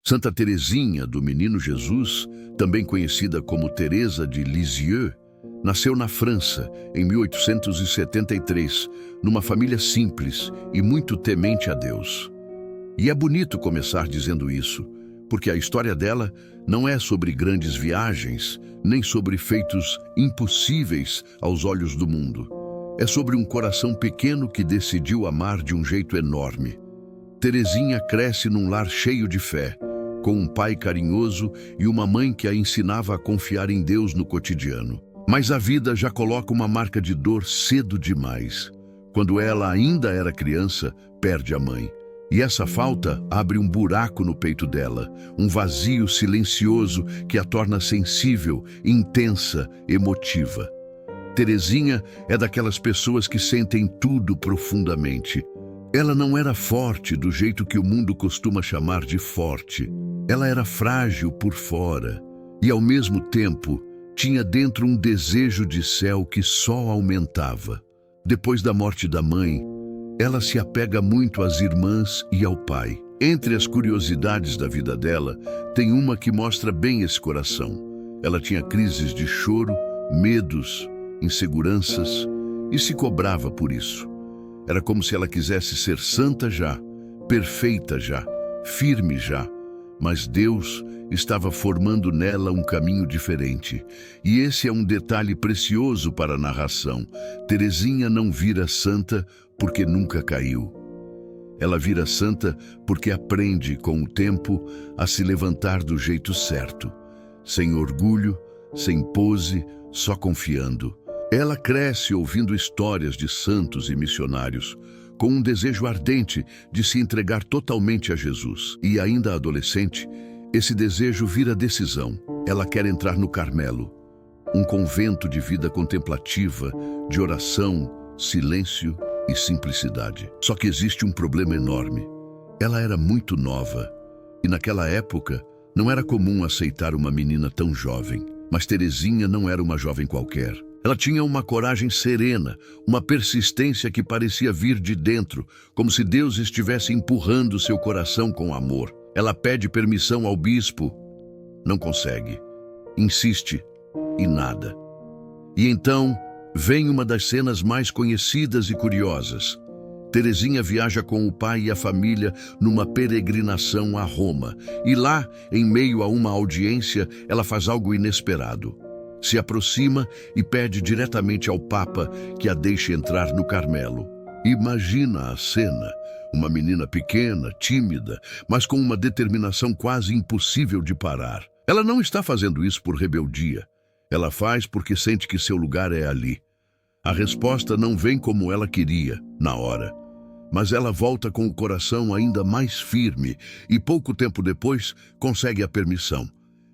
Santa Teresinha do Menino Jesus, também conhecida como Teresa de Lisieux, nasceu na França em 1873, numa família simples e muito temente a Deus. E é bonito começar dizendo isso, porque a história dela não é sobre grandes viagens, nem sobre feitos impossíveis aos olhos do mundo. É sobre um coração pequeno que decidiu amar de um jeito enorme. Teresinha cresce num lar cheio de fé, com um pai carinhoso e uma mãe que a ensinava a confiar em Deus no cotidiano. Mas a vida já coloca uma marca de dor cedo demais. Quando ela ainda era criança, perde a mãe. E essa falta abre um buraco no peito dela, um vazio silencioso que a torna sensível, intensa, emotiva. Teresinha é daquelas pessoas que sentem tudo profundamente. Ela não era forte do jeito que o mundo costuma chamar de forte. Ela era frágil por fora e, ao mesmo tempo, tinha dentro um desejo de céu que só aumentava. Depois da morte da mãe, ela se apega muito às irmãs e ao pai. Entre as curiosidades da vida dela, tem uma que mostra bem esse coração. Ela tinha crises de choro, medos, inseguranças e se cobrava por isso. Era como se ela quisesse ser santa já, perfeita já, firme já. Mas Deus estava formando nela um caminho diferente. E esse é um detalhe precioso para a narração. Teresinha não vira santa porque nunca caiu. Ela vira santa porque aprende, com o tempo, a se levantar do jeito certo. Sem orgulho, sem pose, só confiando. Ela cresce ouvindo histórias de santos e missionários, com um desejo ardente de se entregar totalmente a Jesus. E ainda adolescente, esse desejo vira decisão. Ela quer entrar no Carmelo, um convento de vida contemplativa, de oração, silêncio e simplicidade. Só que existe um problema enorme. Ela era muito nova, e naquela época não era comum aceitar uma menina tão jovem. Mas Teresinha não era uma jovem qualquer. Ela tinha uma coragem serena, uma persistência que parecia vir de dentro, como se Deus estivesse empurrando seu coração com amor. Ela pede permissão ao bispo, não consegue, insiste e nada. E então vem uma das cenas mais conhecidas e curiosas. Teresinha viaja com o pai e a família numa peregrinação a Roma. E lá, em meio a uma audiência, ela faz algo inesperado. Se aproxima e pede diretamente ao Papa que a deixe entrar no Carmelo. Imagina a cena. Uma menina pequena, tímida, mas com uma determinação quase impossível de parar. Ela não está fazendo isso por rebeldia. Ela faz porque sente que seu lugar é ali. A resposta não vem como ela queria, na hora. Mas ela volta com o coração ainda mais firme e pouco tempo depois consegue a permissão.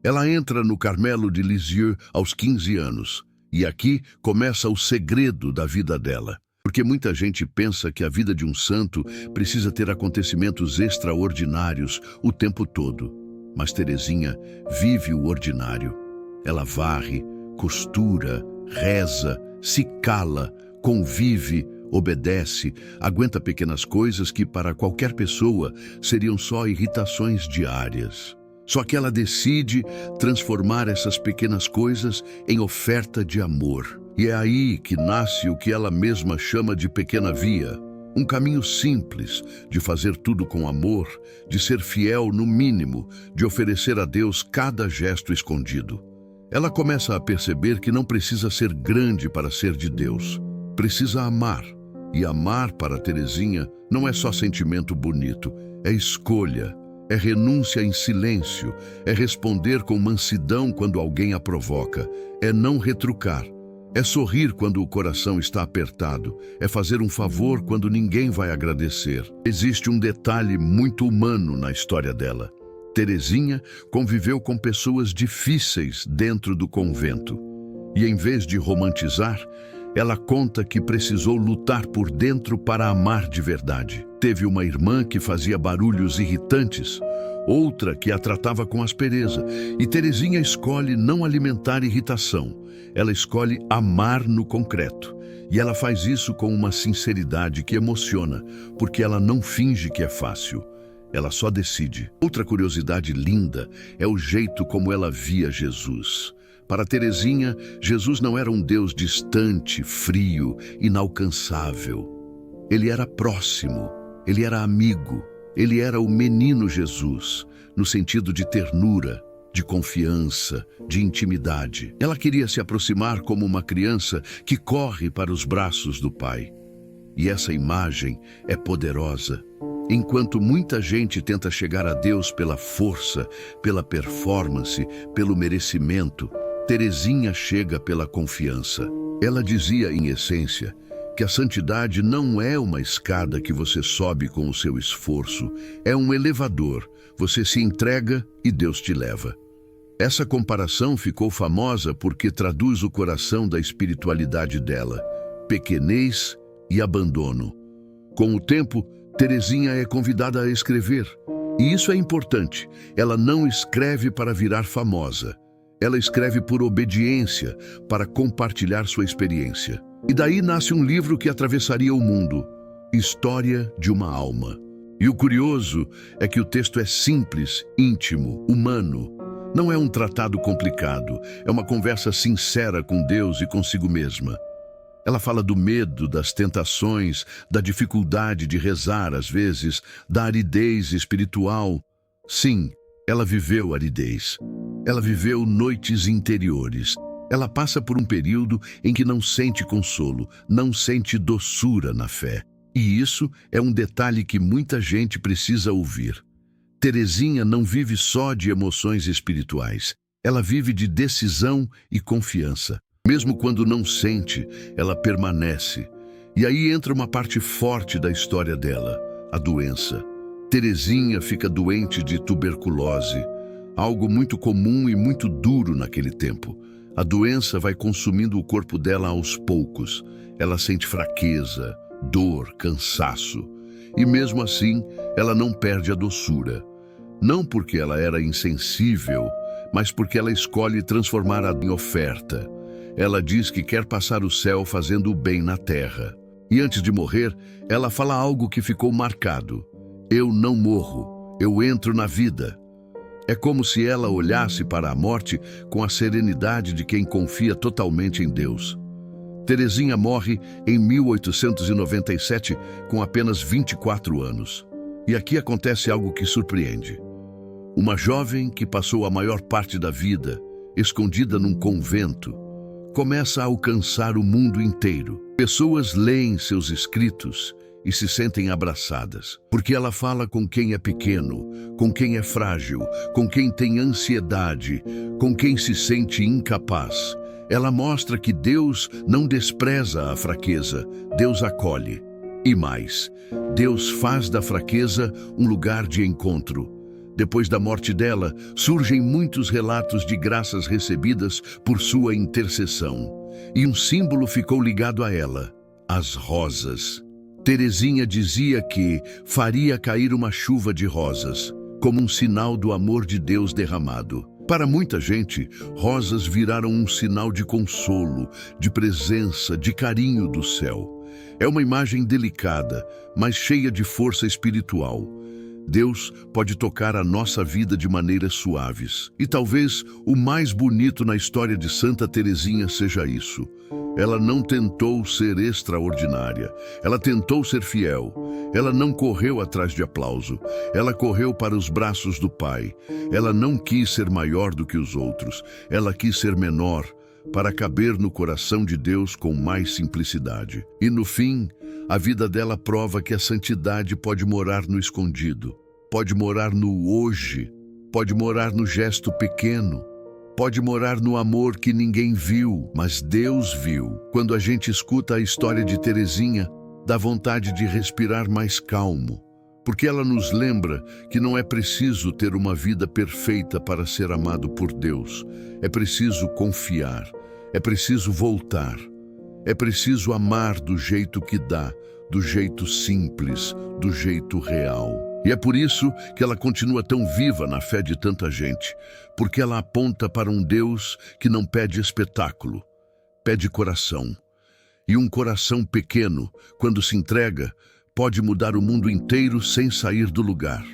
Ela entra no Carmelo de Lisieux aos 15 anos. E aqui começa o segredo da vida dela. Porque muita gente pensa que a vida de um santo precisa ter acontecimentos extraordinários o tempo todo. Mas Teresinha vive o ordinário. Ela varre, costura, reza, se cala, convive, obedece, aguenta pequenas coisas que para qualquer pessoa seriam só irritações diárias. Só que ela decide transformar essas pequenas coisas em oferta de amor. E é aí que nasce o que ela mesma chama de pequena via. Um caminho simples de fazer tudo com amor, de ser fiel no mínimo, de oferecer a Deus cada gesto escondido. Ela começa a perceber que não precisa ser grande para ser de Deus. Precisa amar. E amar para Teresinha não é só sentimento bonito, é escolha. É renúncia em silêncio, é responder com mansidão quando alguém a provoca, é não retrucar, é sorrir quando o coração está apertado, é fazer um favor quando ninguém vai agradecer. Existe um detalhe muito humano na história dela. Teresinha conviveu com pessoas difíceis dentro do convento. E em vez de romantizar, ela conta que precisou lutar por dentro para amar de verdade. Teve uma irmã que fazia barulhos irritantes, outra que a tratava com aspereza. E Teresinha escolhe não alimentar irritação. Ela escolhe amar no concreto. E ela faz isso com uma sinceridade que emociona, porque ela não finge que é fácil. ela só decide. Outra curiosidade linda é o jeito como ela via Jesus. Para Terezinha, Jesus não era um Deus distante, frio, inalcançável. Ele era próximo, ele era amigo, ele era o menino Jesus, no sentido de ternura, de confiança, de intimidade. Ela queria se aproximar como uma criança que corre para os braços do Pai. E essa imagem é poderosa. Enquanto muita gente tenta chegar a Deus pela força, pela performance, pelo merecimento, Terezinha chega pela confiança. Ela dizia, em essência, que a santidade não é uma escada que você sobe com o seu esforço, é um elevador. Você se entrega e Deus te leva. Essa comparação ficou famosa porque traduz o coração da espiritualidade dela: pequenez e abandono. Com o tempo, Terezinha é convidada a escrever. E isso é importante. Ela não escreve para virar famosa. Ela escreve por obediência, para compartilhar sua experiência. E daí nasce um livro que atravessaria o mundo: História de uma Alma. E o curioso é que o texto é simples, íntimo, humano. Não é um tratado complicado, é uma conversa sincera com Deus e consigo mesma. Ela fala do medo, das tentações, da dificuldade de rezar às vezes, da aridez espiritual. Sim, ela viveu aridez. Ela viveu noites interiores. Ela passa por um período em que não sente consolo, não sente doçura na fé. E isso é um detalhe que muita gente precisa ouvir. Terezinha não vive só de emoções espirituais. Ela vive de decisão e confiança. Mesmo quando não sente, ela permanece. E aí entra uma parte forte da história dela: a doença. Terezinha fica doente de tuberculose, algo muito comum e muito duro naquele tempo. A doença vai consumindo o corpo dela aos poucos. Ela sente fraqueza, dor, cansaço. E mesmo assim, ela não perde a doçura. Não porque ela era insensível, mas porque ela escolhe transformar-a em oferta. Ela diz que quer passar o céu fazendo o bem na terra. E antes de morrer, ela fala algo que ficou marcado: eu não morro, eu entro na vida. É como se ela olhasse para a morte com a serenidade de quem confia totalmente em Deus. Terezinha morre em 1897 com apenas 24 anos. E aqui acontece algo que surpreende. Uma jovem que passou a maior parte da vida escondida num convento começa a alcançar o mundo inteiro. Pessoas leem seus escritos e se sentem abraçadas, porque ela fala com quem é pequeno, com quem é frágil, com quem tem ansiedade, com quem se sente incapaz. Ela mostra que Deus não despreza a fraqueza, Deus acolhe. E mais, Deus faz da fraqueza um lugar de encontro. Depois da morte dela, surgem muitos relatos de graças recebidas por sua intercessão. E um símbolo ficou ligado a ela: as rosas. Terezinha dizia que faria cair uma chuva de rosas, como um sinal do amor de Deus derramado. Para muita gente, rosas viraram um sinal de consolo, de presença, de carinho do céu. É uma imagem delicada, mas cheia de força espiritual. Deus pode tocar a nossa vida de maneiras suaves. E talvez o mais bonito na história de Santa Terezinha seja isso. Ela não tentou ser extraordinária. Ela tentou ser fiel. Ela não correu atrás de aplauso. Ela correu para os braços do Pai. Ela não quis ser maior do que os outros. Ela quis ser menor, para caber no coração de Deus com mais simplicidade. E no fim, a vida dela prova que a santidade pode morar no escondido, pode morar no hoje, pode morar no gesto pequeno, pode morar no amor que ninguém viu, mas Deus viu. Quando a gente escuta a história de Terezinha, dá vontade de respirar mais calmo, porque ela nos lembra que não é preciso ter uma vida perfeita para ser amado por Deus. É preciso confiar, é preciso voltar. É preciso amar do jeito que dá, do jeito simples, do jeito real. E é por isso que ela continua tão viva na fé de tanta gente, porque ela aponta para um Deus que não pede espetáculo, pede coração. E um coração pequeno, quando se entrega, pode mudar o mundo inteiro sem sair do lugar.